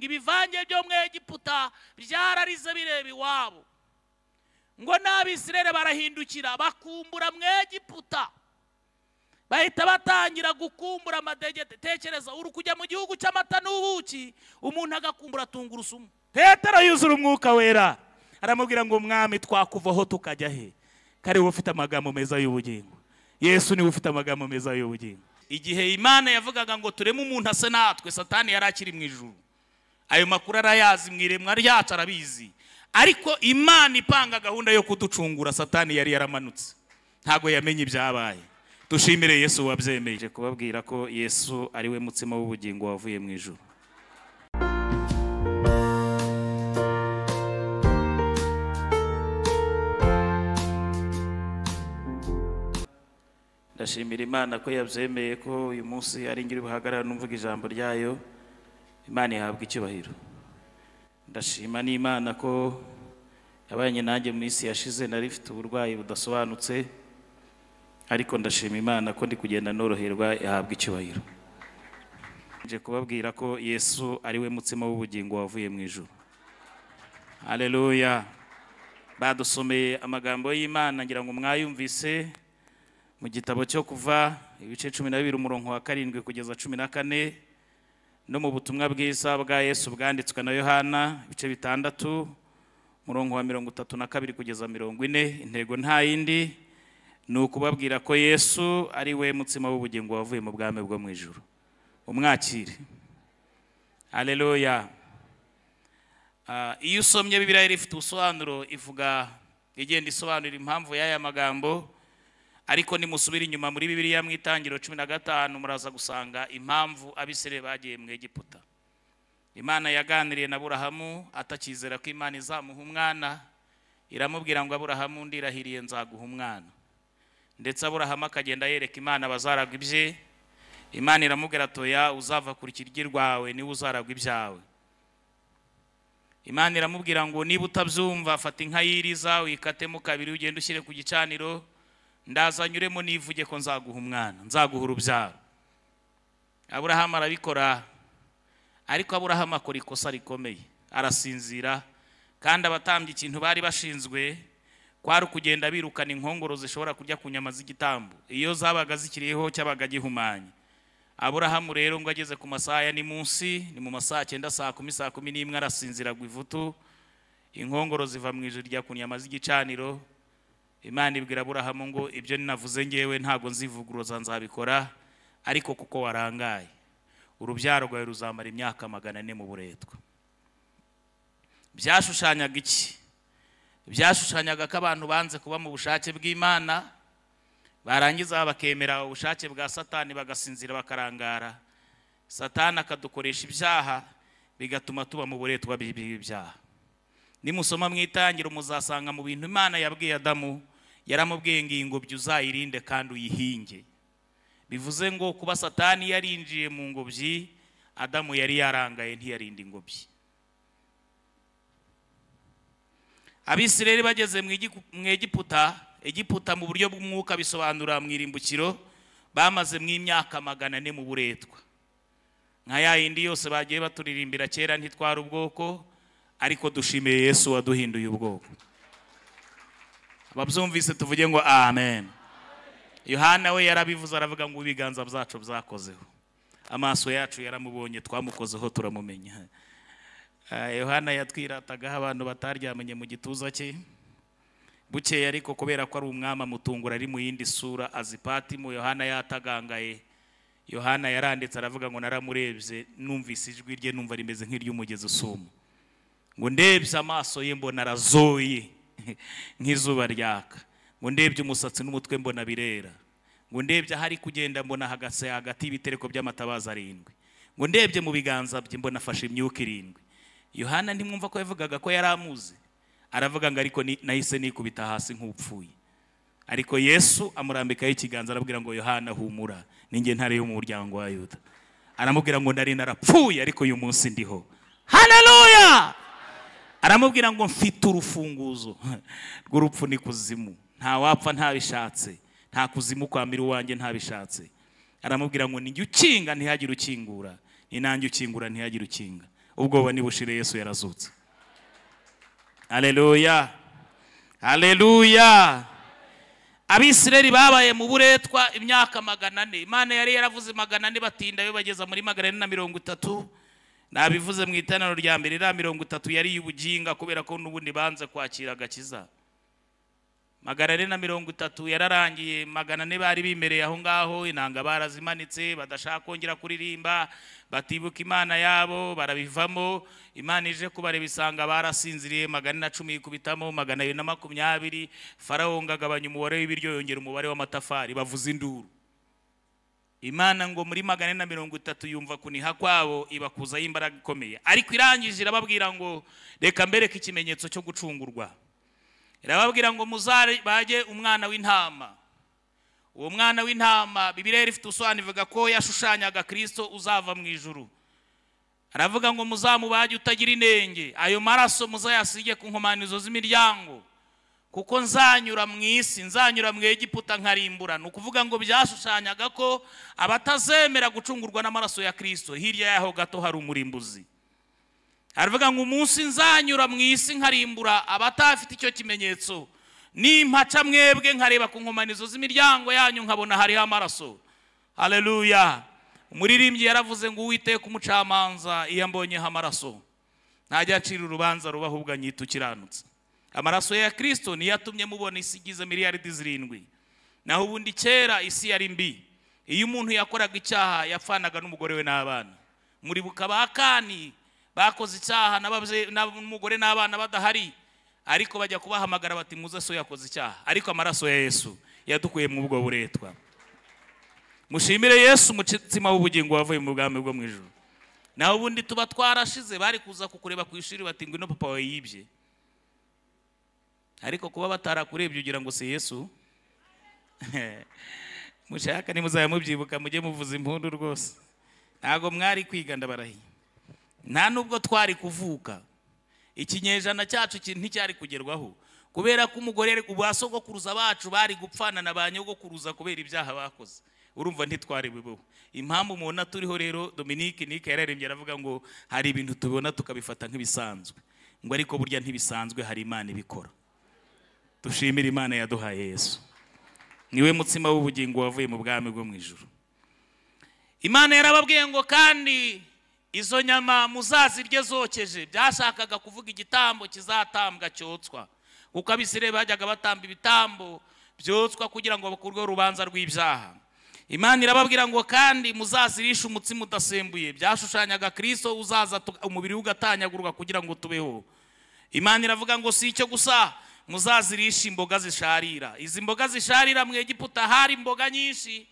ibivange byo mu Egiputa byararize bireba iwabo ngo n'Abisirayeli barahindukira bakumbura mu Egiputa bahita batangira gukumbura amadegete. Tekereza uri kujya mu gihugu cy'amata n'ubuki umuntu agakumbura tungurusumu. Petero yuzura umwuka wera aramubwira ngo mwami twakuvaho tukajya he? Kare ufite amagambo meza y'ubugingo. Yesu ni ufite amagambo meza y'ubugingo. Igihe Imana yavugaga ngo tureme umuntu ase natwe, Satani yari akiri mu ijuru. Ayo makuru arayazi, mwiremwa ryacu arabizi. Ariko Imana ipanga gahunda yo kuducungura, Satani yari yaramanutse, ntago yamenye ibyabaye. Dushimire Yesu wabyemeje kubabwira ko Yesu ari we mutsima w'ubugingo wavuye mu ijuru. Ndashimira Imana ko yabyemeye ko uyu munsi ari ngiri buhagarara numvuga ijambo ryayo. Imana ihabwa icyubahiro. Ndashima n'Imana ko yabanye nanjye mu isi yashize nari mfite uburwayi budasobanutse, ariko ndashima Imana ko ndi kugenda noroherwa, yahabwa icyubahiro. Nje kubabwira ko Yesu ari we mutsima w'ubugingo wavuye mu ijuru. Haleluya. Badusomeye amagambo y'Imana ngira ngo mwayumvise mu gitabo cyo Kuva ibice 12 umurongo wa 7 kugeza 14, no mu butumwa bwiza bwa Yesu bwanditswe na Yohana ibice 6 umurongo wa 32 kugeza 40. Intego nta yindi ni ukubabwira ko Yesu ari we mutsima w'ubugingo wavuye mu bwami bwo mu ijuru. Umwakire. Haleluya. Iyo usomye Bibiliya ifite ubusobanuro ivuga igenda isobanura impamvu y'aya magambo, ariko nimusubira inyuma muri Bibiliya mu Itangiriro 15 muraza gusanga impamvu Abisirayeli bagiye mu Egiputa. Imana yaganiriye na Aburahamu atakizera ko Imana izamuha umwana, iramubwira ngo Aburahamu ndirahiriye nzaguha umwana. Ndetse Aburahamu akagenda yereka Imana bazaragwa ibye. Imana iramubwira toya uzava kuri kiryi rwawe ni uzaragwa ibyawe. Imana iramubwira ngo niba utabyumva fata inka yiriza uyikatemo kabiri ugende ushyire ku gicaniro, ndazanyuremo nivuge ko nzaguha umwana, nzaguha urubyaro. Aburahamu arabikora, ariko Aburahamu akora ikosa rikomeye, arasinzira. Kandi abatambye ikintu bari bashinzwe kwari kugenda birukana inkongoro zishobora kurya ku nyama z'igitambo, iyo zabaga zikiriho cyabaga gihumanye. Aburahamu rero ngo ageze ku masaha ya ni munsi, ni mu masaha 9 saa 10 arasinzira gwivutu, inkongoro ziva mu ijuru rya ku nyama z'igicaniro. Imana ibwira Aburahamu ngo ibyo ninavuze ngewe ntago nzivuguruza nzabikora, ariko kuko warangaye urubyaro rwawe ruzamara imyaka 400 mu buretwa. Byashushanyaga iki? Byashushanyaga ko abantu banze kuba mu bushake bw'Imana, barangiza bakemera ubushake bwa Satani bagasinzira bakarangara. Satani akadukoresha ibyaha bigatuma tuba mu buretwa bw'ibyaha. Nimusoma mu Itangiriro muzasanga mu bintu Imana yabwiye Adamu, yaramubwiye ngo ingobyi uzayirinde kandi uyihinge. Bivuze ngo kuba Satani yarinjiye mu ngobyi, Adamu yari yarangaye ntiyarinda ingobyi. Abisirayeli bageze mu Egiputa mu buryo bw'umwuka bisobanura mu irimbukiro, bamaze mu imyaka 400 mu buretwa. Nka ya yindi yose bagiye baturirimbira kera ntitwara ubwoko, ariko dushimiye Yesu waduhinduye ubwoko. Ababyumvise tuvuge ngo amen. Yohana we yarabivuze aravuga ngo ibiganza byacu byakozeho, amaso yacu yaramubonye, twamukozeho turamumenya. Yohana yatwiratagaho abantu bataryamenye mu gituza cye. Bukeye ariko kubera ko ari umwami amutungura ari mu yindi sura azipatimu, Yohana yatagangaye. Yohana yaranditse aravuga ngo naramurebye numvise ijwi rye numva rimeze nk'iry'umugezi usuma. Ngo ndebye amaso ye mbona arazoye nk'izuba ryaka. Ngo ndebye umusatsi n'umutwe mbona birera. Ngo ndebye ahari kugenda mbona hagase hagati y'ibitereko by'amatabaza 7. Ngo ndebye mu biganza bye mbona afashe imyuka 7. Yohana ntimwumva ko yavugaga ko yaramuzi, aravuga ngo ariko nahise nikubita hasi nk'upfuye. Ariko Yesu amurambikaho ikiganza arabwira ngo Yohana humura, ninjye ntare yo mu muryango wa Yuda. Aramubwira ngo nari narapfuye ariko uyu munsi ndiho. Haleluya. Aramubwira ngo mfite urufunguzo rw'urupfu n'ikuzimu, nta wapfa ntabishatse, nta kuzimu kwamira uwanjye ntabishatse. Aramubwira ngo ninjye ukinga ntihagire ukingura, ni nanjye ukingura ntihagire ukinga. ubwoba nibushire, Yesu yarazutse. Haleluya, haleluya. Abisirayeli babaye mu buretwa imyaka 400. Imana yari yaravuze 400 batinda yo bageza muri 430. Nabivuze mu iteraniro rya mbere, 30 yari y'ubuginga kubera ko n'ubundi banze kwakira agakiza. 430 yararangiye, 400 bari bimereye aho ngaho, inanga barazimanitse, badashaka kongera kuririmba, batibuka Imana yabo, barabivamo. Imana ije kubareba isanga barasinziriye, 410 kubitamo 220. Farawo ngagabanya umubare w'ibiryo, yongera umubare w'amatafari, bavuza induru. Imana ngo muri 430 yumva kuniha kwabo, ibakuza y'imbaraga ikomeye. Ariko irangije irababwira ngo reka mbereke ikimenyetso cyo gucungurwa. Irababwira ngo muzare baje umwana w'intama. Uwo mwana w'intama Bibiliya ifite usobanura ivuga ko yashushanyaga Kristo uzava mu ijuru. Aravuga ngo muzamubaje utagira inenge, ayo maraso muzayasige ku nkomanizo z'imiryango, kuko nzanyura mu isi, nzanyura mu Egiputa nkarimbura. Nukuvuga ngo byashushanyaga ko abatazemera gucungurwa n'amaraso ya Kristo, hirya yaho gato hari umurimbuzi. Aravuga ngo umunsi nzanyura mu isi nkarimbura abatafite icyo kimenyetso, nimpaca mwebwe nkareba ku nkomanizo z'imiryango yanyu nkabona hariho amaraso. Haleluya. Umuririmbyi yaravuze ngo Uwiteka umucamanza iyo ambonyeho amaraso ntajya acira urubanza rubaho ubwo anyita ukiranutse. Amaraso ya Kristo niyo yatumye mubona isi igize miliyaridi 7. Naho ubundi kera isi yari mbi. Iyo umuntu yakoraga icyaha yapfanaga n'umugore we n'abana. Muri bukabakani bakoze icyaha n'umugore n'abana badahari, ariko bajya kubahamagara bati muze so yakoze icyaha. Ariko amaraso ya Yesu yadukuye mu bwo buretwa. Mushimire Yesu, umutsima w'ubugingo wavuye mu bwami bwo mu ijuru. Naho ubundi tuba twarashize, bari kuza kukureba ku ishuri bati ngwino papa wawe yibye. Ariko kuba batarakurebye ugira ngo si Yesu. Mushaka nimuzaya mubyibuka mujye muvuza impundu rwose. Ntago mwari kwiga ndabarahi. Nta nubwo twari kuvuka. Ikinyejana cyacu nticyari kugerwaho, kubera ko umugore ubasogokuruza bacu bari gupfana na banyogokuruza kubera ibyaha bakoze. Urumva ntitwari bibo. Impamvu mubona turiho rero, Dominique yararembye aravuga ngo hari ibintu tubona tukabifata nk'ibisanzwe, ngo ariko burya ntibisanzwe, hari Imana ibikora. Dushimira Imana yaduhaye Yesu, niwe mutsima w'ubugingo wavuye mu bwami bwo mu ijuru. Imana yarababwiye ngo kandi izo nyama muzazirye zokeje. Byashakaga kuvuga igitambo kizatambwa cyotswa, kuko Abisirayeli bajyaga batamba ibitambo byotswa kugira ngo bakurwe urubanza rw'ibyaha. Imana irababwira ngo kandi muzazirisha umutsima udasembuye. Byashushanyaga Kristo uzaza umubiri ugatanyagurwa kugira ngo tubeho. Imana iravuga ngo si icyo gusa, muzazirisha imboga zisharira. Izi mboga zisharira mu Egiputa hari imboga nyinshi.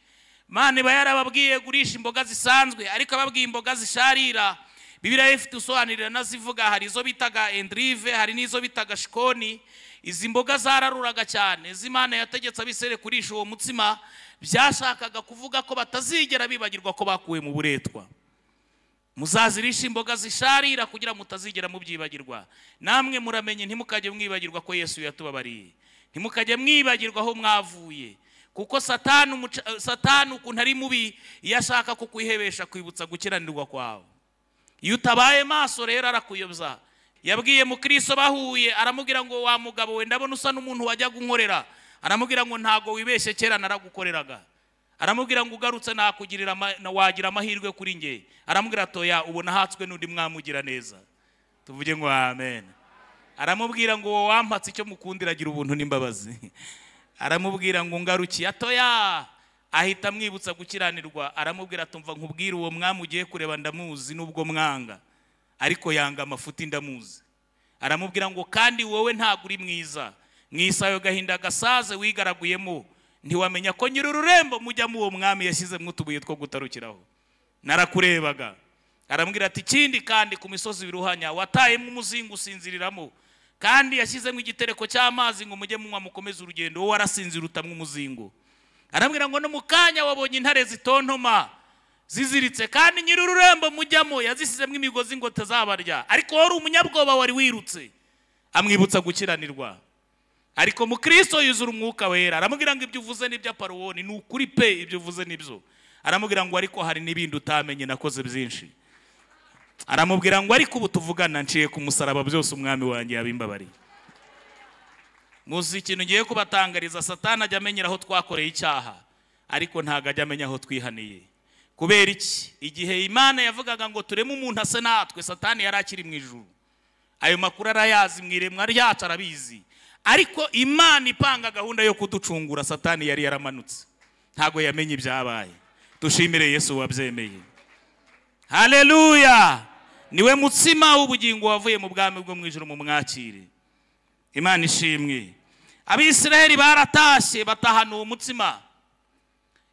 Imana iba yarababwiye gurisha imboga zisanzwe, ariko ababwiye imboga zisharira. Bibiliya ifite usobanurira nazivuga, hari izo bitaga endrive, hari n'izo bitaga shikoni. Izi mboga zararuraga cyane. Imana yategetse Abisirayeli kurisha uwo mutsima. Byashakaga kuvuga ko batazigera bibagirwa ko bakuwe mu buretwa. Muzazirisha imboga zisharira kugira mutazigera mubyibagirwa. Namwe muramenye ntimukajye mwibagirwa ko Yesu yatubabariye. Ntimukajye mwibagirwa aho mwavuye, kuko Satani ukuntu ari mubi yashaka kukwihebesha kwibutsa gukiranirwa kwawe. Iyo utabaye maso rero arakuyobya. Yabwiye mu Kristo bahuye, aramubwira ngo wa mugabo we ndabona usa n'umuntu wajya gunkorera. Aramubwira ngo ntago wibeshye, kera naragukoreraga. Aramubwira ngo ugarutse nakugirira wagira amahirwe kuri nge. Aramubwira toya ubona hatswe n'undi mwamugira neza. Tuvuge ngo amen. Aramubwira ngo wampatse icyo mukundira gira ubuntu n'imbabazi. Aramubwira ngo ngarukiye atoya, ahita mwibutsa gukiranirwa. Aramubwira tumva nkubwira uwo mwamugiye kureba ndamuzi nubwo mwanga, ariko yanga amafuti ndamuzi. Aramubwira ngo kandi wowe ntago uri mwiza, mwisayo gahinda gasaze wigaraguyemo, ntiwamenya ko nyiri ururembo mujya mu uwo mwami yashyize mutubuye two gutarukiraho. Narakurebaga. Aramubwira ati kindi kandi ku misozi biruhanya watayemo umuzingo usinziriramo, kandi yashyizemo igitereko cy'amazi ngo mujye munywa mukomeze urugendo, wowe warasinzira utamwe umuzingo. Aramubwira ngo no mukanya wabonye intare zitontoma ziziritse, kandi nyiri ururembo mujyamo yazisizemo imigozi ngo tazabarya, ariko wari umunyabwoba wari wirutse. Amwibutsa gukiranirwa. Ariko mu Kristo yuzura umwuka wera. Aramubwira ngo ibyo uvuze n'ibya Parowoni ni ukuri pe, ibyo uvuze nibyo. Aramubwira ngo ariko hari n'ibindi utamenye nakoze byinshi. aramubwira ngo ariko ubu tuvugana nciye ku musaraba byose umwami wanjye yabimbabariye. Muzi ikintu ngiye kubatangariza, Satani ajya amenyera aho twakoreye icyaha ariko ntago ajya amenya aho twihaniye. Kubera iki? Igihe Imana yavugaga ngo tureme umuntu ase natwe, Satani yari akiri mu ijuru. Ayo makuru arayazi, mwiremwa ryacu arabizi. Ariko Imana ipanga gahunda yo kuducungura, Satani yari yaramanutse, ntago yamenye ibyabaye. Dushimire Yesu wabyemeye. Haleluya! Niwe mutsima w'ubugingo wavuye mu bwami bwo mu ijuru, mu mwakire. Imana ishimwe. Abisiraheli baratashye batahana uwo mutsima.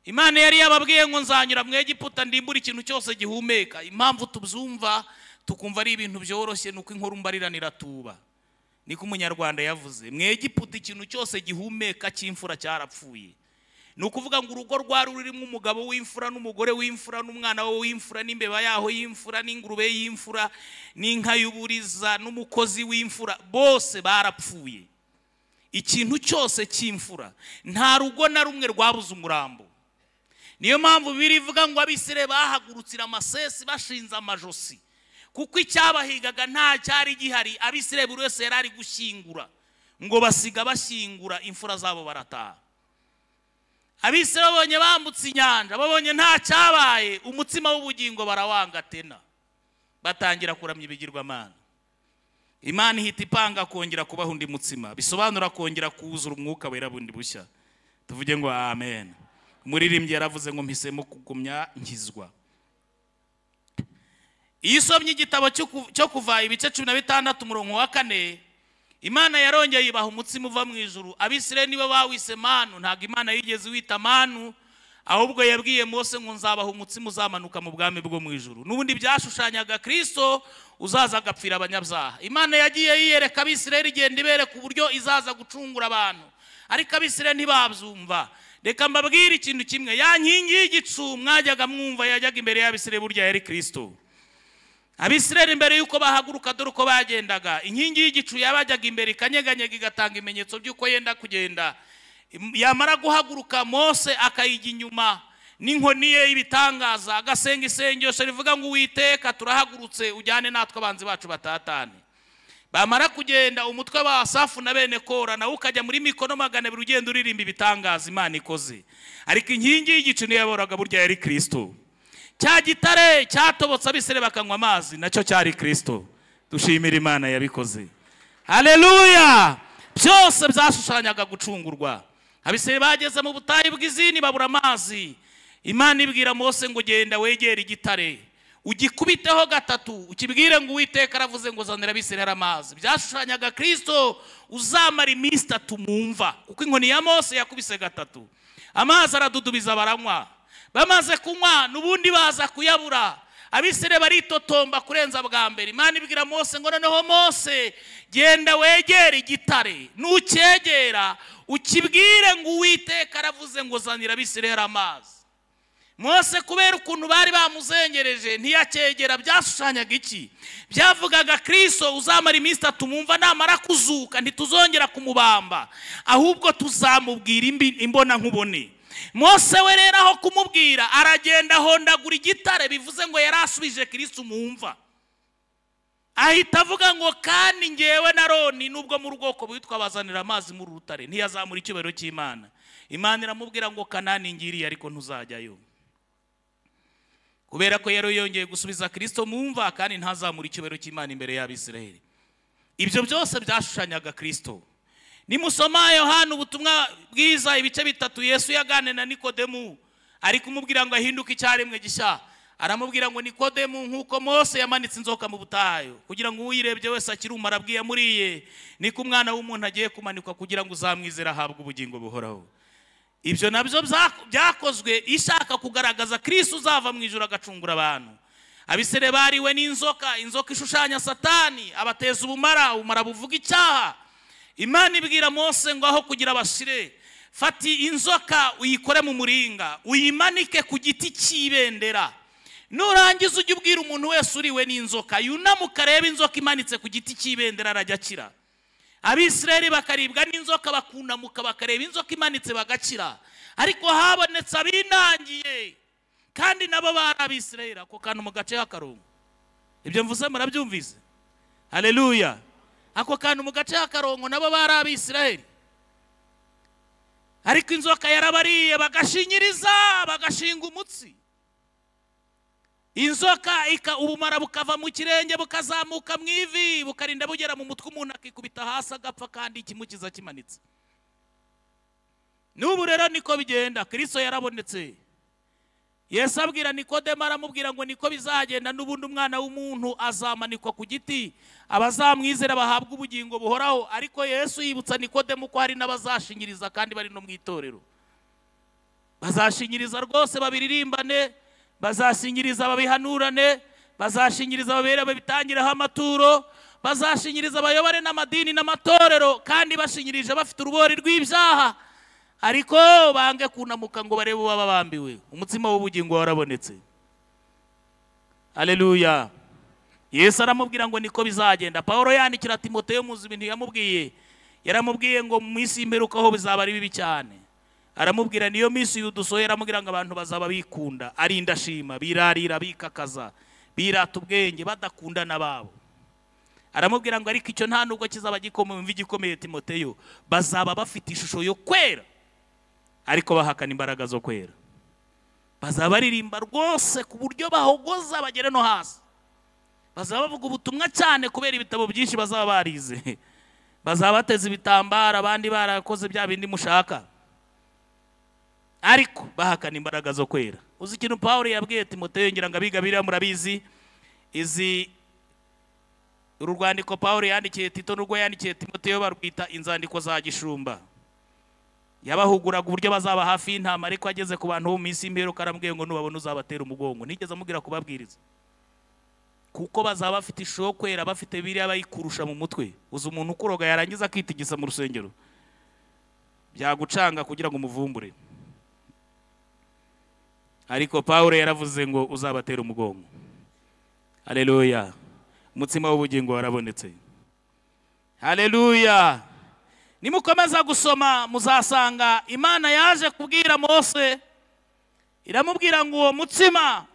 Imana yari yababwiye ngo nzanyura mu Egiputa ndimbura ikintu cyose gihumeka. Impamvu tubyumva tukumva ari ibintu byoroshye nuko inkuru mbariranira tuba. Niko umunyarwanda yavuze, mu Egiputa ikintu cyose gihumeka cy'imfura cyarapfuye. Nukuvuga ngo urugo rwari rurimo umugabo w'imfura n'umugore w'imfura n'umwana we w'imfura n'imbeba yaho y'imfura n'ingurube y'imfura n'inka y'uburiza n'umukozi w'imfura, bose barapfuye. Ikintu cyose cy'imfura, nta rugo na rumwe rwabuze umurambo. Niyo mpamvu birivuga ngo Abisirayeli bahagurutsira amasesi bashinze amajosi, kuko icyabahigaga nta cyari gihari. Abisirayeli buri wese yarari gushyingura, ngo basiga bashyingura imfura zabo barataha. Abisirayeli babonye bambutse inyanja, babonye nta cyabaye, umutsima w'ubugingo barawanga tena, batangira kuramya ibigirwamana. Imana ihita ipanga kongera kubaha undi mutsima, bisobanura kongera kuwuzura umwuka wera bundi bushya. Tuvuge ngo amen. Umuririmbyi yaravuze ngo mpisemo kugumya nkizwa. Iyo usomye igitabo cyo kuva ibice 16 umurongo wa 4, Imana yarongeye yibaha umutsima uva mu ijuru. Abisirayeli nibo bawise manu, ntago Imana yigeze wita manu, ahubwo yabwiye Mose ngo nzabaha umutsima uzamanuka mu bwami bwo mu ijuru. Nubundi byashushanyaga Kristo uzaza agapfira abanyabyaha. Imana yagiye yiyereka Abisirayeli igenda ibereka uburyo izaza gucungura abantu, ariko Abisirayeli ntibabyumva. Reka mbabwire ikintu kimwe, ya nkingi y'igicu mwajyaga mwumva yajyaga imbere y'Abisirayeli burya yari Kristo. Abisirayeli mbere yuko bahaguruka dore uko bagendaga, inkingi y'igicu yabajyaga imbere ikanyeganyega igatanga ibimenyetso by'uko yenda kugenda. Yamara guhaguruka Mose akayijya inyuma n'inkoni ye y'ibitangaza, agasenga isengesho rivuga ngo Uwiteka turahagurutse ujyane natwe abanzi bacu batatane. Bamara kugenda umutwe wa Asafu na bene Kora nawe ukajya muri mikono 200 ugenda uririmba ibitangaza Imana ikoze. Ariko inkingi y'igicu niyo yaboraga burya yari Kristo. Cya gitare cyatobotse Abisirayeli bakanywa amazi nacyo cyari Kristo. Dushimira Imana yabikoze. Haleluya! Byose byashushanyaga gucungurwa. Abisirayeli bageze mu butayu bw'izini babura amazi. Imana ibwira Mose ngo genda wegera igitare, ugikubiteho 3, ukibwire ngo Uwiteka aravuze ngo zanira Abisirayeli amazi. Byashushanyaga Kristo uzamara iminsi 3 mumva, kuko inkoni ya Mose yakubise 3. Amazi aradudubiza baranywa. Bamaze kunywa nubundi baza kuyabura. Abisirayeli baritotomba kurenza bwa mbere. Imana ibwira Mose ngo noneho Mose genda wegera igitare, nucyegera ukibwire ngo Uwiteka aravuze ngo zanira Abisirayeli amazi. Mose kubera ukuntu bari bamuzengereje ntiyacyegera. Byashushanyaga iki? Byavugaga Kristo uzamara iminsi 3 mumva, namara kuzuka ntituzongera kumubamba, ahubwo tuzamubwira imbona nkubone. Mose we rero aho kumubwira aragenda hondagura igitare, bivuze ngo yarasubije Kristo mumva. Ahita avuga ngo kandi ngewe na Aroni nubwo mu rugoko bwitwa bazanira amazi mu rutare ntiyazamura icyubahiro cy'Imana. Imana iramubwira ngo Kanani ngiriye ariko ntuzajyayo. Kubera ko yari yongeye gusubiza Kristo mumva kandi ntazamura icyubahiro cy'Imana imbere y'Abisirayeli. Ibyo byose byashushanyaga Kristo. Nimusoma Yohana ubutumwa bwiza ibice 3, Yesu yagane na Nikodemu ari kumubwira ngo ahinduke icyaremwe gishya. Aramubwira ngo Nikodemu, nkuko Mose yamanitse inzoka mu butayu kugira ngo uyirebye wese akiruma arabwiye muriye, niko umwana w'umuntu agiye kumanikwa kugira ngo uzamwizera ahabwe ubugingo buhoraho. Ibyo nabyo byakozwe ishaka kugaragaza Kristo uzava mu ijuru agacungura abantu. Abisirayeli bariwe n'inzoka, inzoka ishushanya Satani abateza ubumara buvuga icyaha. Imana ibwira Mose ngo aho kugira bashire, fati inzoka uyikore mu muringa uyimanike ku giti cy'ibendera. Nurangiza ujye ubwira umuntu wese uriwe n'inzoka yunamuka arebe inzoka imanitse ku giti cy'ibendera arajya akira. Abisirayeli bakaribwa n'inzoka bakunamuka bakareba inzoka imanitse bagakira. Ariko habonetse abinangiye kandi nabo bari Abisirayeli ako kantu mu gace y'akarongo. ibyo mvuze murabyumvise. Haleluya. Ako kantu mu gace h'akarongo nabo bari Abisiraheli, ariko inzoka yarabariye bagashinyiriza bagashinga umutsi. Inzoka ubumara bukava mu kirenge bukazamuka mu ivi bukarinda bugera mu mutwe, umuntu akikubita hasi agapfa kandi ikimukiza kimanitse. N'ubu rero niko bigenda. Kristo yarabonetse. Yesu abwira Nikodemo, aramubwira ngo niko bizagenda n'ubundi umwana w'umuntu azamanikwa ku giti, abazamwizera bahabwa ubugingo buhoraho. Ariko Yesu yibutsa Nikodemo ko hari n'abazashinyiriza kandi bari no mu itorero. Bazashinyiriza rwose, babiririmbane, bazashinyiriza babihanurane, bazashinyiriza babere babitangiraho amaturo, bazashinyiriza abayobore n'amadini n'amatorero, kandi bashinyirije bafite urubori rw'ibyaha, ariko bange kunamuka ngo barebe baba bambiwe. Umutsima w'ubugingo warabonetse. Haleluya. Yesu aramubwira ngo niko bizagenda. Paulo yandikira Timoteyo muzi ibintu yamubwiye. Yaramubwiye ngo mu isi y'imperuka ho bizaba ari bibi cyane. Aramubwira niyo minsi y'udusohera, aramubwira ngo abantu bazaba bikunda, ari indashima, birarira, bikakaza, birata ubwenge, badakunda nababo. Aramubwira ngo ariko icyo nta nubwo kizaba gikomeye Timoteyo, bazaba bafite ishusho yo kwera ariko bahakana imbaraga zo kwera. Bazaba baririmba rwose ku buryo bahogoza bagere no hasi. Bazaba bavuga ubutumwa cyane kubera ibitabo byinshi bazaba barize. Bazaba bateze ibitambara, abandi barakoze bya bindi mushaka, ariko bahakana imbaraga zo kwera. Uzi ikintu Paulo yabwiye Timoteyo? Ngira ngo abiga Bibiliya murabizi. Uru rwandiko Paulo yandikiye Tito n'urwo yandikiye Timoteyo barwita inzandiko za gishumba. Yabahuguraga uburyo bazaba hafi y'intama, ariko ageze ku bantu bo mu minsi y'imperuka arambwiye ngo nubabona uzabatera umugongo. Nigeze amubwira kubabwiriza, kuko bazaba bafite ishusho yo kwera, bafite Bibiliya bayikurusha mu mutwe. Uzi umuntu ukuroga yarangiza akitigisa mu rusengero, byagucanga kugira ngo umuvumbure. Ariko Paulo yaravuze ngo uzabatera umugongo. Haleluya. Umutsima w'ubugingo warabonetse. Haleluya. Nimukomeza gusoma muzasanga Imana yaje kubwira Mose, iramubwira ngo uwo mutsima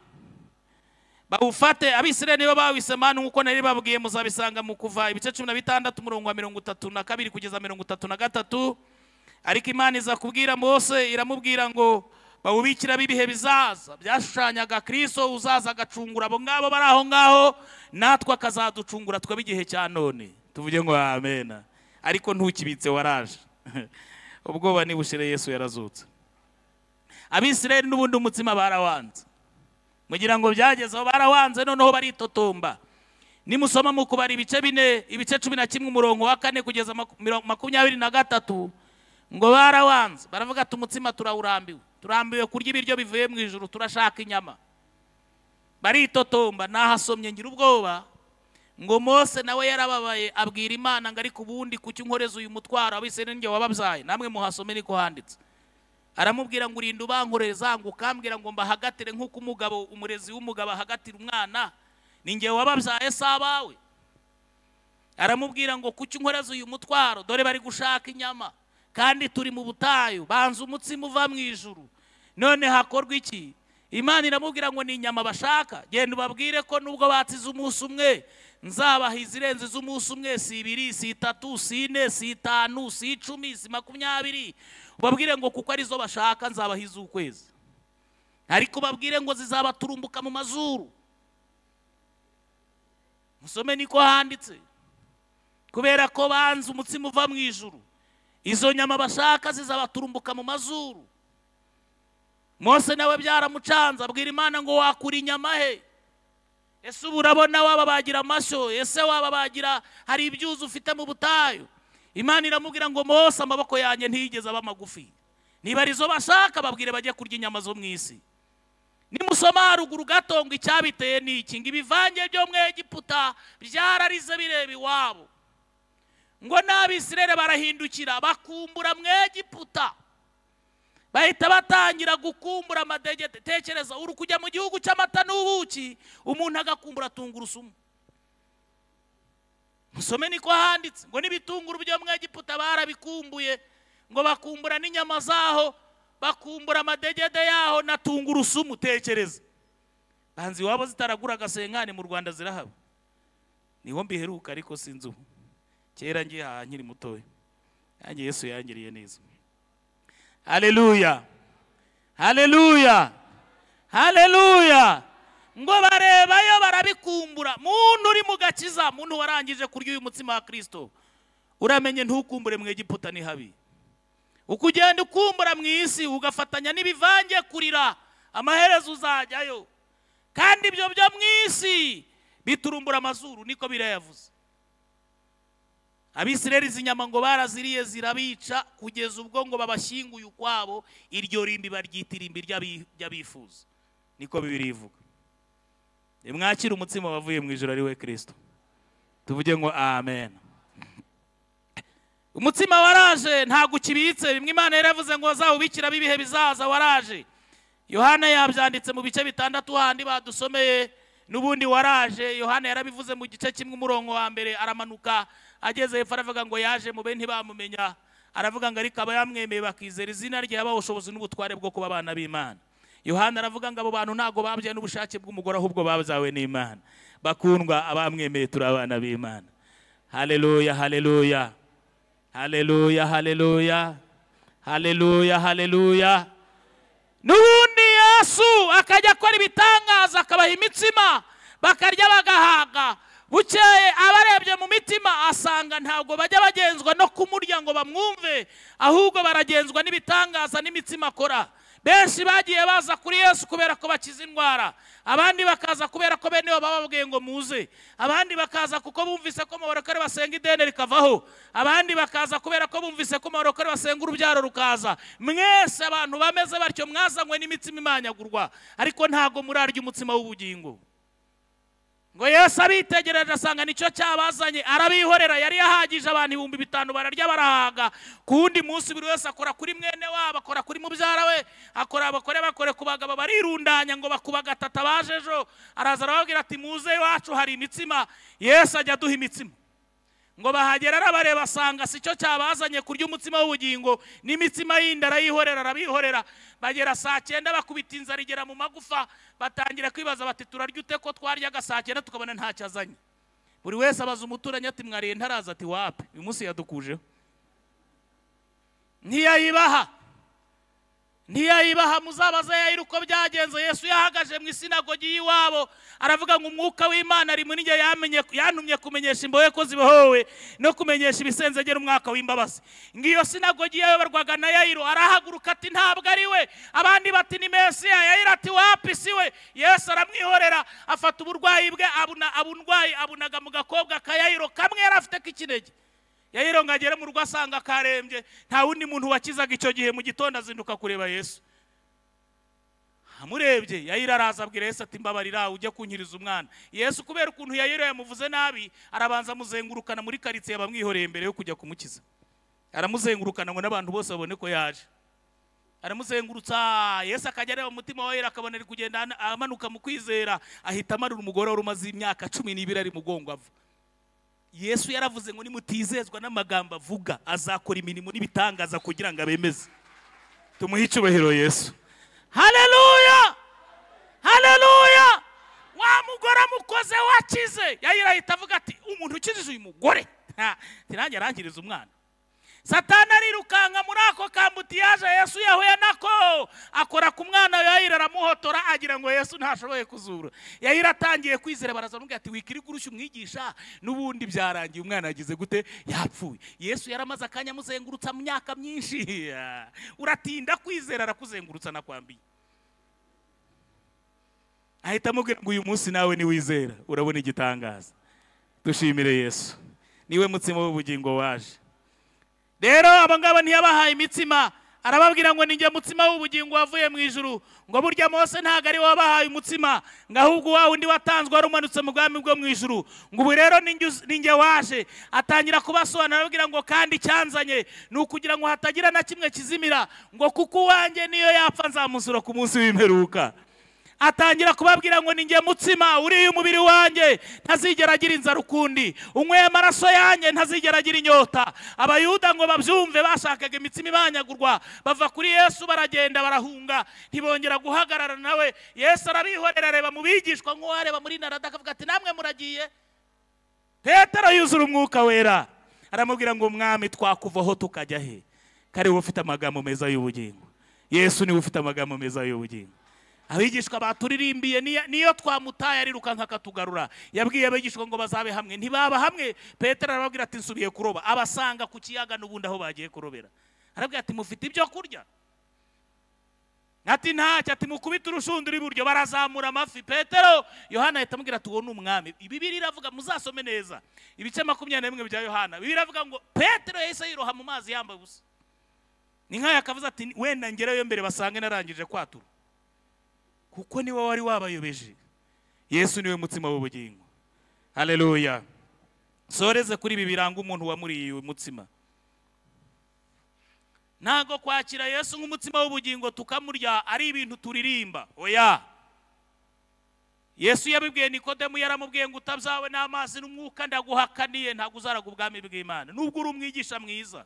bawufate. Abisirayeli nibo bawise manu nkuko nari babwiye, muzabisanga mu Kuva ibice 16 umurongo wa 32 kugeza 33. Ariko Imana iza kubwira Mose, iramubwira ngo bawubikira bibihe bizaza, byashushanyaga Kristo uzaza agacungura abo ngabo bari aho ngaho, natwe akazaducungura twebwe igihe cya none. Tuvuge ngo amen. Ariko ntukibitse waraje. Ubwoba nibushire, Yesu yarazutse. Abisirayeli n'ubundi umutsima barawanze, mugira ngo byagezeho barawanze, noneho baritotomba. Nimusoma mu Kubara ibice 11 umurongo wa 4 kugeza 23, ngo barawanze, baravuga ati umutsima turambiwe kurya ibiryo bivuye mu ijuru, turashaka inyama. Baritotomba. Nahasomye ngira ubwoba ngo Mose nawe yarababaye, abwira Imana ngo ariko ubundi kuki unkoreza uyu mutwaro, Abisirayeli nge wababyaye? Namwe muhasome niko handitse. Aramubwira ngo urinda ubankoreza ngo ukambwira ngo mbahagatire nk'uko umurezi w'umugabo ahagatira umwana, ni nge wababyaye si abawe? Aramubwira ngo kuki unkoreza uyu mutwaro, dore bari gushaka inyama kandi turi mu butayu, banza umutsima uva mu ijuru, none hakorwa iki? Imana iramubwira ngo ni inyama bashaka. Genda ubabwire ko nubwo batsize umunsi umwe, nzabaha izirenze z'umunsi umwe, si 2, si 3, si 4, si 5, si 10, si 20. Ubabwire ngo kuko arizo bashaka nzabaha iz'ukwezi, ariko babwire ngo zizabaturumbuka mu mazuru. Musome niko handitse. Kubera ko banze umutsima uva mu ijuru, izo nyama bashaka zizabaturumbuka mu mazuru. Mose nawe byaramucanza, abwira Imana ngo wakura inyama he? Ese ubu urabona wababagira amashyo? Ese wababagira hari ibyuzi ufite mu butayu? Imana iramubwira ngo Mose, amaboko yanjye ntiyigeze aba magufi, niba arizo bashaka babwire bajye kurya inyama zo mu isi. Nimusoma haruguru gato ngo icyabiteye ni iki, ngo ibivange byo mu Egiputa byararize bireba iwabo, ngo n'Abisirayeli barahindukira bakumbura mu Egiputa, bahita batangira gukumbura amadegede. Tekereza uri kujya mu gihugu cy'amata n'ubuki, umuntu agakumbura tungurusumu. Musome niko handitse ngo n'ibitunguru byo mu Egiputa barabikumbuye, ngo bakumbura n'inyama zaho, bakumbura amadegede yaho na tungurusumu. Tekereza, banzi wabo zitaragura gasenkane mu Rwanda zirahaba. niho mbiheruka ariko sinzi ubu, kera ngiye nkiri mutoya, yanjye Yesu yangiriye neza. Haleluya, haleluya, haleluya. Ngo barebayo barabikumbura. Muntu uri mu gakiza, muntu warangije kurya uyu mutsima wa Kristo, uramenye ntukumbure mu Egiputa ni habi. Ukugenda ukumbura mu isi ugafatanya n'ibivange kurira, amaherezo uzajyayo. Kandi ibyo byo mu isi biturumbura amazuru, niko birayavuze. Abisirayeli inyama ngo baraziriye zirabica kugeza ubwo ngo babashyinguye ukwabo, iryo rimbi baryita irimbi ry'abifuza, niko Bibiliya ivuga. Mwakira umutsima wavuye mu ijuru ari we Kristo, tuvuge ngo amen. Umutsima waraje ntago ukibitse, bimwe Imana yaravuze ngo azawubikira bibihe bizaza, waraje. Yohana yabyanditse mu bice 6 handi badusomeye, nubundi waraje. Yohana yarabivuze mu gice kimwe umurongo wa mbere, aramanuka ageze hepfo aravuga ngo yaje mu be ntibamumenya, aravuga ngo ariko aba yamwemeye bakizera izina rye yabaho ubushobozi n'ubutware bwo kuba abana b'Imana. Yohana aravuga ngo abo bantu ntago babyaye n'ubushake bw'umugore, ahubwo babyawe n'Imana. Bakundwa, abamwemeye turi abana b'Imana. Haleluya, haleluya, haleluya, haleluya, haleluya, haleluya. Nubundi Yesu akajya akora ibitangaza, akabaha imitsima bakarya bagahaga. Bukeye abarebye mu mitima asanga ntabwo bajya bagenzwa no kumurya ngo bamwumve, ahubwo baragenzwa n'ibitangaza n'imitsima akora. Benshi bagiye baza kuri Yesu kubera ko bakiza indwara, abandi bakaza kubera ko bene bababwiye ngo muze, abandi bakaza kuko bumvise ko abarokore basenga ideni rikavaho, abandi bakaza kubera ko bumvise ko abarokore basenga urubyaro rukaza. Mwese abantu bameze batyo mwazanywe n'imitsima imanyagurwa, ariko ntago murarya umutsima w'ubugingo. Ngo Yesu abitegereje asanga nicyo cyabazanye, arabihorera. Yari yahagije abantu 5,000 bararya barahaga. Kundi munsi buri wese akora kuri mwene wabo, akora kuri mubyara we, akora bakore ku bagabo barirundanya ngo bakubaga tata bajejo. Araza arababwira ati muze iwacu hari imitsima. Yesu ajya duha imitsima. Ngo bahagera arabareba asanga sicyo cyabazanye kurya umutsima w'ubugingo, n'imitsima yindi arayihorera, arabihorera. Bagera saa 9 bakubita inzara igera mu magufa, batangira kwibaza bati turarya ute ko twaryaga saa 9 tukabona ntacyo azanye. Buri wese abaza umuturanye ati mwariye ntaraza, ati wapi uyu munsi yadukujeho. Ntiyayibaha muzabaza Yayiro uko byagenze. Yesu yahagaje mu isinagogi y'iwabo aravuga ngo umwuka w'Imana ari muri njye, yantumye kumenyesha imbohe ko zibohowe no kumenyesha ibisenzegera umwaka w'imbabazi. Ngiyo sinagogi yayoborwaga na Yayiro, arahaguruka ati ntabwo ari we. Abandi bati ni Mesiya. Yayiro ati wapi si we. Yesu aramwihorera, afata uburwayi bwe abunaga mu gakobwa ka Yayiro kamwe yari afite k'ikinege. Yayiro ngagere mu rugo asanga karembye, nta wundi muntu wakizaga icyo gihe. Mu gitondo azinduka kureba Yesu. Amurebye Yayiro araza abwira Yesu ati mbabarira ujye kunkiriza umwana. Yesu kubera ukuntu Yayiro yamuvuze nabi, arabanza muzengurukana muri karitsiye bamwihoreye mbere yo kujya kumukiza. Aramuzengurukana ngo n'abantu bose babone ko yaje. Aramuzengurutsa. Yesu akajya areba umutima wa Yayiro akabona ari kugenda amanuka mu kwizera, ahita amarura umugore wari umaze imyaka 12 ari mugongo ava. Yesu yaravuze ngo nimutizezwa n'amagambo avuga, azakora imirimo n'ibitangaza kugira ngo abemeze. Tumuhe icyubahiro Yesu. Haleluya, haleluya. Wa mugore amukoze wakize. Yayiro ahita avuga ati umuntu ukijije uyu mugore tirange arangiriza umwana. Satani arirukanka muri ako kambutiyaje Yesu yahuye nako, akora ku mwana wa Yayiro aramuhotora agira ngo Yesu ntashoboye kuzura. Yayiro atangiye kwizera, barazamubwira ati wikiri gurushya umwigisha, nubundi byarangiye umwana yagize gute, yapfuye. Yesu yaramaze akanya muzengurutsa mu myaka myinshi. Uratinda kwizera, arakuzengurutsa nakwambiye. Ahita amubwira ngo uyu munsi nawe ni wizera urabona igitangaza. Dushimire Yesu, niwe mutsima w'ubugingo waje. Rero abangaba ntiyabahaye imitsima, arababwira ngo ninjye mutsima w'ubugingo wavuye mu ijuru. Ngo burya Mose ntago ari wabahaye umutsima, ngahubwo wa undi watanzwe warumanutse mu bwami bwo mu ijuru. Ngo ubu rero ninjye waje. Atangira kubasobanura arababwira ngo kandi cyanzanye ni ukugira ngo hatagira na kimwe kizimira, ngo kuko uwanjye niyo yapfa nzamuzura ku munsi w'imperuka. Atangira kubabwira ngo ninjye mutsima uri umubiri wanjye, ntazigera agira inzara ukundi. Unyweye amaraso yanjye ntazigera agira inyota. Abayuda ngo babyumve bashakaga imitsima ibanyagurwa, bava kuri Yesu baragenda barahunga, ntibongera guhagarara nawe. Yesu arabihorera, areba mu bigishwa nk'uwareba muri narada akavuga ati namwe muragiye. Petero yuzura umwuka wera, aramubwira ngo mwami twakuvaho tukajya he? Karibu ufite amagambo meza y'ubugingo. Yesu niwe ufite amagambo meza y'ubugingo. Abigishwa baturirimbiye niyo twamutaye ariruka nkakatugarura. Yabwiye abigishwa ngo bazabe hamwe, ntibaba hamwe. Petero arababwira ati nsubiye kuroba. Abasanga ku kiyaga n'ubundi aho bagiye kurobera. Arabwira ati mufite ibyo kurya? Ati ntacyo. Ati mukubita urushundura iburyo. Barazamura amafi. Petero, Yohana ahita amubwira ati uwo ni umwami. Bibiliya iravuga, muzasome neza ibice 21 bya Yohana. Bibiliya iravuga ngo Petero yahise yiroha mu mazi yambaye ubusa. Ni nk'aya akavuze ati wenda ngereyo mbere basange narangije kwatura, kuko niwe wari wabayobeje. Yesu niwe mutsima w'ubugingo. Haleluya. Soreze kuri ibi biranga umuntu wamuriye umutsima. Ntago kwakira Yesu nk'umutsima w'ubugingo tukamurya ari ibintu turirimba. Oya. Yesu yabibwiye Nikodemu, yaramubwiye ngo utabyawe n'amazi n'umwuka ndaguhakaniye ntago uzaraga ubwami bw'Imana. Nubwo uri umwigisha mwiza,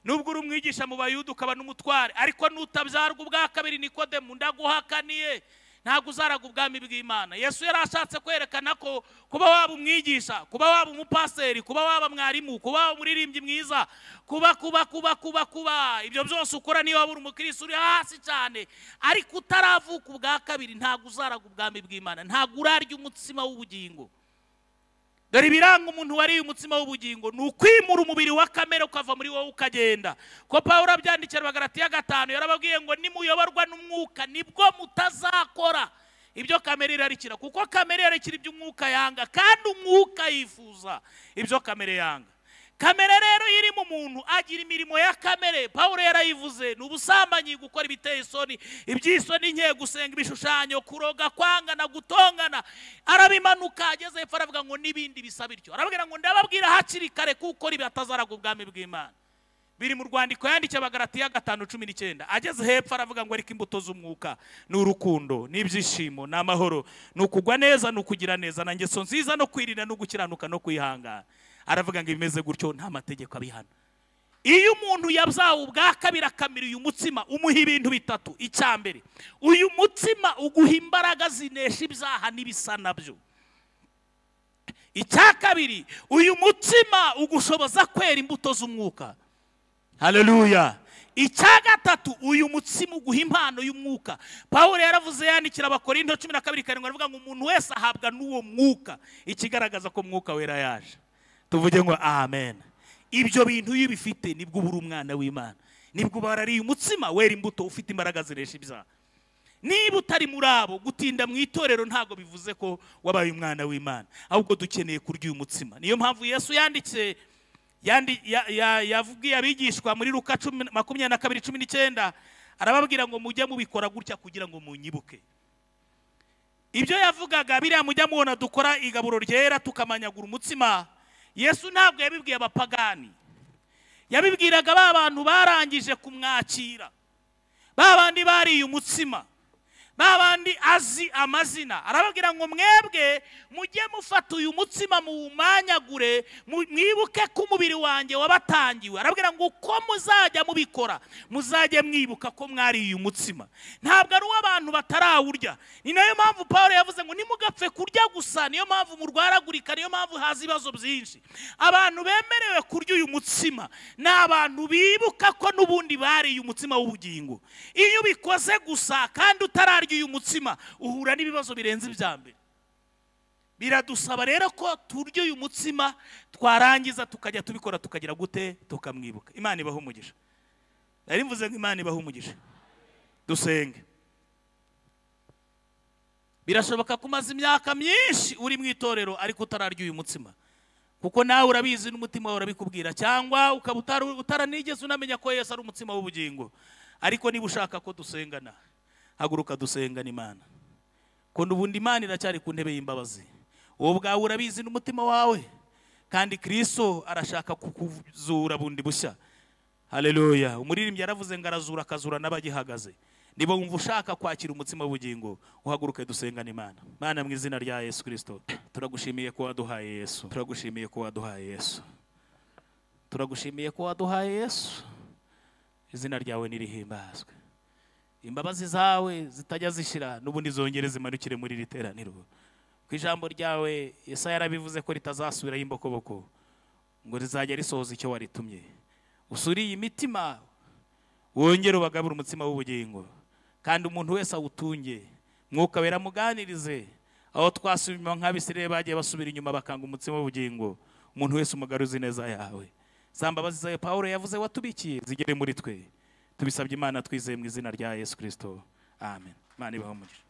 nubwo uri umwigisha mu Bayuda ukaba n'umutware, ariko nutabyarwa ubwa kabiri Nikodemu ndaguhakaniye ntago uzaraga ubwami bw'Imana. Yesu yarashatse kwerekana ko kuba waba umwigisha, kuba waba umupaseri, kuba waba mwarimu, kuba waba umuririmbyi mwiza, kuba ibyo byose ukora niyo waba uri umukristo uri hasi cyane, ariko utaravuka ubwa kabiri ntago uzaraga ubwami bw'Imana, ntago urarya umutsima w'ubugingo. Dore ibiranga umuntu wariye umutsima w'ubugingo ni ukwimura umubiri wa kamere ukava muri wowe ukagenda. Ko Pawulo abyandikira Abagalatiya 5 yarababwiye ngo nimuyoborwa n'umwuka nibwo mutazakora ibyo kamere irarikira, kuko kamere irarikira ibyo umwuka yanga, kandi umwuka yifuza ibyo kamere yanga. Kamere rero iri mu muntu agira imirimo ya kamere. Pawulo yarayivuze, ni ubusambanyi, gukora ibiteye isoni, iby'isoni nke, gusenga ibishushanyo, kuroga, kwangana, gutongana. Arabimanuka ageze hepfo aravuga ngo n'ibindi bisa bityo. Arababwira ngo ndababwira hakiri kare kuko ribi atazaraga ubwami bw'Imana. Biri mu rwandiko yandikiye Abagalatiya 5:19. Ageze hepfo aravuga ngo ariko imbuto z'umwuka ni urukundo, n'ibyishimo, n'amahoro, n'ukugwa neza, n'ukugira neza, na ngeso nziza, no kwirinda, no gukiranuka, no kwihangana. Aravuga ngo bimeze gutyo nta mategeko abihana. Iyo umuntu yabyawe ubwa kabiri akamira uyu mutsima, umuha ibintu bitatu. Icyambere, uyu mutsima uguha imbaraga zinesha ibyaha n'ibisa nabyo. Icya kabiri, uyu mutsima ugushoboza kwera imbuto z'umwuka. Haleluya. Icya gatatu, uyu mutsima uguha impano y'umwuka. Pawulo yaravuze yandikira Abakorinto 12:7 aravuga ngo umuntu wese ahabwa n'uwo mwuka, ikigaragaza ko mwuka wera yaje. Tuvuge ngo amen. Ibyo bintu iyo bifite nibwo ubura umwana w'Imana, nibwo barariye umutsima wera imbuto ufite imbaraga ziresha ibyaha. Niba utari muri abo, gutinda mu itorero ntago bivuze ko wabaye umwana w'Imana, ahubwo dukeneye kurya uyu mutsima. Niyo mpamvu Yesu yavugiye abigishwa muri Luka 22:19 arababwira ngo mujye mubikora gutya kugira ngo munyibuke. Ibyo yavugaga biriya mujya mubona dukora igaburo ryera tukamanyagura umutsima, Yesu ntabwo yabibwiye abapagani, yabibwiraga ba bantu barangije kumwakira, ba bandi bariye umutsima, ba bandi azi amazina. Arababwira ngo mwebwe mujye mufata uyu mutsima muwumanyagure, mwibuke ko umubiri wanjye wabatangiwe. Arababwira ngo uko muzajya mubikora muzajye mwibuka ko mwariye umutsima. Ntabwo ari uw'abantu batarawurya. Ni nayo mpamvu Pawulo yavuze ngo nimugapfe kurya gusa, niyo mpamvu murwaragurika, niyo mpamvu haza ibibazo byinshi. Abantu bemerewe kurya uyu mutsima ni abantu bibuka ko n'ubundi bariye umutsima w'ubugingo. Iyo ubikoze gusa kandi utararya uyu mutsima uhura n'ibibazo birenze ibya mbere. Biradusaba rero ko turya uyu mutsima, twarangiza tukajya tubikora, tukagira gute, tukamwibuka. Imana ibahe umugisha. Nari mvuze ngo Imana ibahe umugisha. Dusenge. Birashoboka kumaza imyaka myinshi uri mu itorero ariko utararya uyu mutsima, kuko nawe urabizi n'umutima wawe urabikubwira, cyangwa ukaba utaranigeze unamenya ko Yesu ari umutsima w'ubugingo. Ariko niba ushaka ko dusengana, haguruka dusengana Imana, ko n'ubundi Imana iracyari ku ntebe y'imbabazi. Wowe ubwawe urabizi n'umutima wawe, kandi Kristo arashaka kukuzura bundi bushya. Haleluya. Umuririmbyi yaravuze ngo arazura akazura n'abagihagaze. Niba wumva ushaka kwakira umutsima w'ubugingo, uhaguruke dusengana Imana. Mana, mu izina rya Yesu Kristo, turagushimiye ko waduhaye Yesu, turagushimiye ko waduhaye Yesu, turagushimiye ko waduhaye Yesu. Izina ryawe nirihimbazwe. Imbabazi zawe zitajya zishira n'ubundi zongere zimanukire muri iri teraniro. ku ijambo ryawe Yesaya yarabivuze ko ritazasubiraho imbokoboko ngo rizajya risohoza icyo waritumye. Usuriye imitima wongere ubagabura umutsima w'ubugingo, kandi umuntu wese awutunge. Mwuka wera muganirize aho twasubira nk'Abisirayeli bagiye basubira inyuma bakanga umutsima w'ubugingo. Umuntu wese umugaruze neza yawe. Za mbabazi zawe Pawulo yavuze watubikiye zigere muri twe. Tubisabye Imana twizeye mu izina rya Yesu Kristo. Amen. Imana ibahe umugisha.